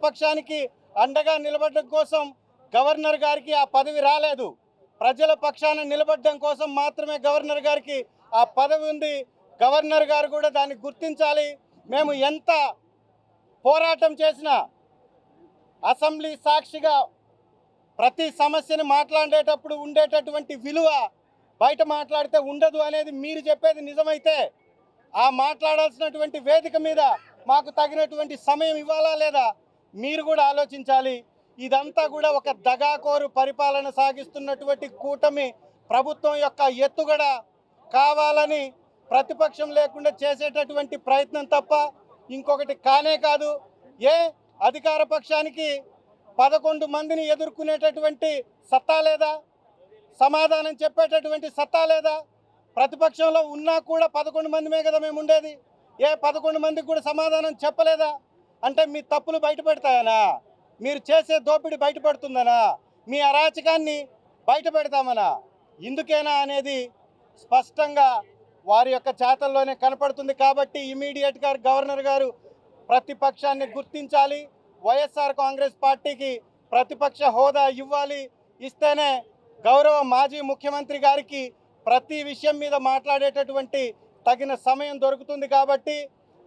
పక్షానికి అండగా నిలబడడం కోసం గవర్నర్ గారికి ఆ పదవి రాలేదు. ప్రజల పక్షాన నిలబడడం కోసం మాత్రమే గవర్నర్ గారికి ఆ పదవి ఉంది. గవర్నర్ గారు కూడా దాన్ని గుర్తించాలి. మేము ఎంత పోరాటం చేసినా అసెంబ్లీ సాక్షిగా ప్రతి సమస్యని మాట్లాడేటప్పుడు ఉండేటటువంటి విలువ బయట మాట్లాడితే ఉండదు అనేది మీరు చెప్పేది నిజమైతే ఆ మాట్లాడాల్సినటువంటి వేదిక మీద మాకు తగినటువంటి సమయం ఇవ్వాలా లేదా మీరు కూడా ఆలోచించాలి. ఇదంతా కూడా ఒక దగాకోరు పరిపాలన సాగిస్తున్నటువంటి కూటమి ప్రభుత్వం యొక్క ఎత్తుగడ కావాలని ప్రతిపక్షం లేకుండా చేసేటటువంటి ప్రయత్నం తప్ప ఇంకొకటి కానే కాదు. అధికార పక్షానికి 11 మందిని ఎదుర్కొనేటటువంటి సత్తా లేదా? సమాధానం చెప్పేటటువంటి సత్తా లేదా? ప్రతిపక్షంలో ఉన్నా కూడా 11 మందిమే కదా మేము ఉండేది. 11 మందికి కూడా సమాధానం చెప్పలేదా? అంటే మీ తప్పులు బయటపెడతాయనా? మీరు చేసే దోపిడీ బయటపడుతుందనా? మీ అరాచకాన్ని బయట పెడతామనా? ఇందుకేనా అనేది స్పష్టంగా వారి యొక్క చేతల్లోనే కనపడుతుంది. కాబట్టి ఇమీడియట్గా గవర్నర్ గారు ప్రతిపక్షాన్ని గుర్తించాలి. వైఎస్ఆర్ కాంగ్రెస్ పార్టీకి ప్రతిపక్ష హోదా ఇవ్వాలి. ఇస్తేనే గౌరవ మాజీ ముఖ్యమంత్రి గారికి ప్రతి విషయం మీద మాట్లాడేటటువంటి తగిన సమయం దొరుకుతుంది. కాబట్టి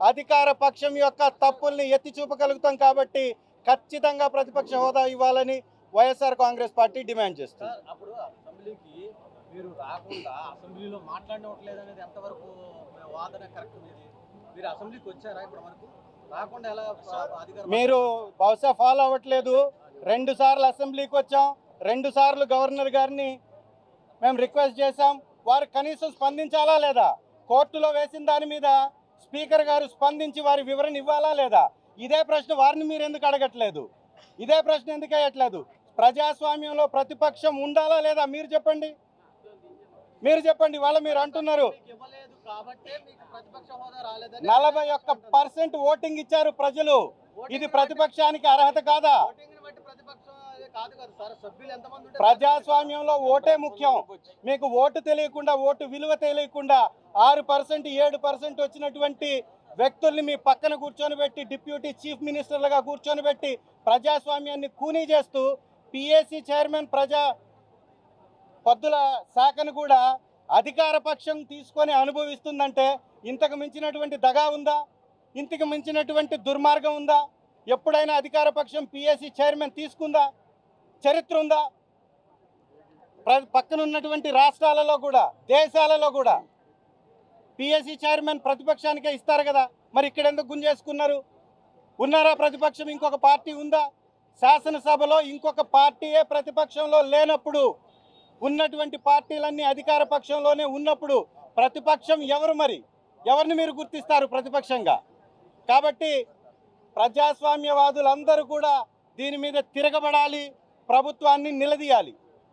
అధికార పక్షం యొక్క తప్పుల్ని ఎత్తి చూపగలుగుతాం. కాబట్టి ఖచ్చితంగా ప్రతిపక్ష హోదా ఇవ్వాలని వైఎస్ఆర్ కాంగ్రెస్ పార్టీ డిమాండ్ చేస్తుంది. అప్పుడు అసెంబ్లీకి మీరు రాకుండా అసెంబ్లీలో మాట్లాడవట్లేదు అనేది ఎంతవరకు వాదన కరెక్ట్? మీరు అసెంబ్లీకి వచ్చారా ఇప్పటి వరకు? రాకుండా ఎలా మీరు బహుశా ఫాలో అవ్వట్లేదు. 2 సార్లు అసెంబ్లీకి వచ్చాం, 2 సార్లు గవర్నర్ గారిని మేము రిక్వెస్ట్ చేశాం. వారు కనీసం స్పందించాలా లేదా? కోర్టులో వేసిన దాని మీద స్పీకర్ గారు స్పందించి వారి వివరణ ఇవ్వాలా లేదా? ఇదే ప్రశ్న వారిని మీరు ఎందుకు అడగట్లేదు? ఇదే ప్రశ్న ఎందుకు వేయట్లేదు? ప్రజాస్వామ్యంలో ప్రతిపక్షం ఉండాలా లేదా? మీరు చెప్పండి. వాళ్ళ మీరు అంటున్నారు 41% ఓటింగ్ ఇచ్చారు ప్రజలు. ఇది ప్రతిపక్షానికి అర్హత కాదా? ప్రజాస్వామ్యంలో ఓటే ముఖ్యం. మీకు ఓటు తెలియకుండా, ఓటు విలువ తెలియకుండా 6%, 7% వచ్చినటువంటి వ్యక్తుల్ని మీ పక్కన కూర్చొని పెట్టి, డిప్యూటీ చీఫ్ మినిస్టర్లుగా కూర్చొని పెట్టి ప్రజాస్వామ్యాన్ని కూనీ చేస్తూ పిఎస్సి చైర్మన్ పద్దుల శాఖను కూడా అధికార పక్షం తీసుకొని అనుభవిస్తుందంటే ఇంతకు మించినటువంటి దగా ఉందా? ఇంతకు మించినటువంటి దుర్మార్గం ఉందా? ఎప్పుడైనా అధికార పక్షం పిఎస్సి చైర్మన్ తీసుకుందా? చరిత్ర ఉందా? పక్కన ఉన్నటువంటి రాష్ట్రాలలో కూడా, దేశాలలో కూడా పిఎస్సి చైర్మన్ ప్రతిపక్షానికే ఇస్తారు కదా. మరి ఇక్కడ ఎందుకు గుంజేసుకున్నారు? ఉన్నారా ప్రతిపక్షం? ఇంకొక పార్టీ ఉందా? శాసనసభలో ఇంకొక పార్టీయే ప్రతిపక్షంలో లేనప్పుడు, ఉన్నటువంటి పార్టీలన్నీ అధికార పక్షంలోనే ఉన్నప్పుడు ప్రతిపక్షం ఎవరు? మరి ఎవరిని మీరు గుర్తిస్తారు ప్రతిపక్షంగా? కాబట్టి ప్రజాస్వామ్యవాదులందరూ కూడా దీని మీద తిరగబడాలి, ప్రభుత్వాన్ని నిలదీయాలి.